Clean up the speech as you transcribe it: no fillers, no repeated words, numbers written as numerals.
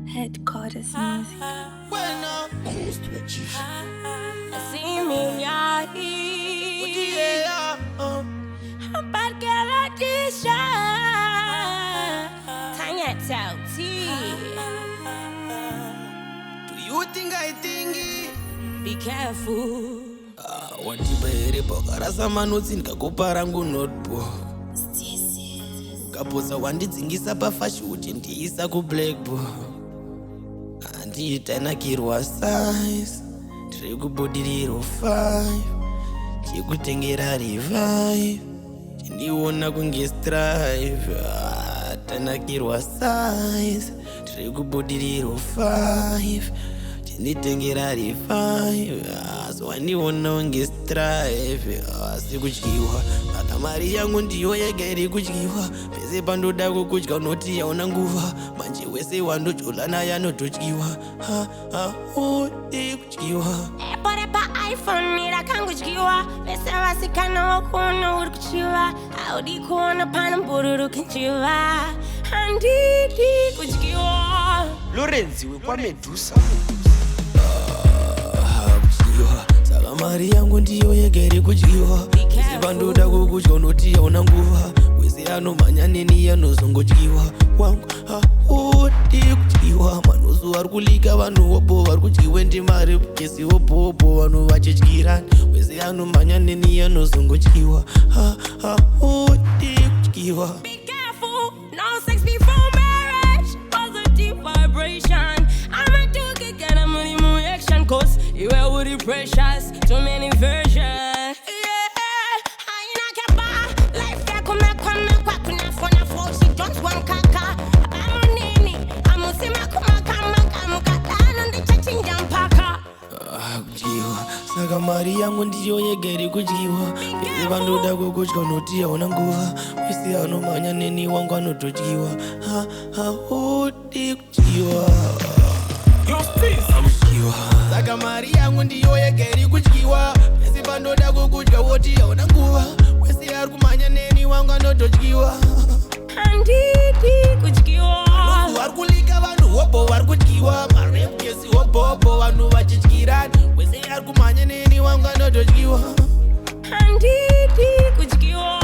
Headquarters music. See me, yeah. I'm bad girl, Adisha. Tanya, Tsotsi. Do you think I think it? Be careful. Wandibere pakarasa manotsi ndikakupa rangu notebook kaposa wandidzingisa pafashuti ndiisa kublackbook handiitanakirwa size ndiri kubudiriro 5 chikutengera revive chindiona kunge strive tanakirwa size ndiri kubudiriro 5 chinitengera revive so wandiona unge strive sikudyiwa aka mari yangu ndiyo yega iri kudyiwa pese pandoda kukudya unoti yauna nguva manje wese wandojola naye anotodyiwa udi kudyiwa Epa iPhone irakangudyiwa vese vasikana vakuona uri kuchiva Haudi kuona pana mbururu kinchiva handidi kudyiwa Lorenzi wekwa Medusa saka mari yangu ndiyo yega iri kudyiwa pese pandoda kukudya unoti yauna nguva wese anomhanya neni anozongodyiwa wangu haudi kudyiwa manozu ari kulika vanhu wopo vari kudyiwe ndimari kesi wopopo vanhu vachidyirani wese anomhanya neni anozongodyiwa haudi kudyiwa. Be careful, no sex before marriage. Positive vibration. I'ma do it, get a money reaction. Cause you are with the precious, too many versions. Yeah, I ain't a kapa. Life ya kuna fona fosi. Don't want kaka. I'm a nini. I'm a sima kama katana ndi chachinja mpaka. Kudyiwa saka mari yangu ndiyo yega iri kudyiwa pese vandoda kukudya unoti yauna nguva wese anomhanya neni wangu anotodyiwa haudi kudyiwa saka mari yangu ndiyo yega iri kudyiwa pese vandoda kukudya woti yauna nguva wese ari kumhanya neni wangu anotodyiwa Handidi kudyiwa vari kulika vanhu wopo vari kudyiwa marepkesi wopopo vanhu vachidyirani wese ari kumhanya neni wangu anotodyiwa handidi kudyiwa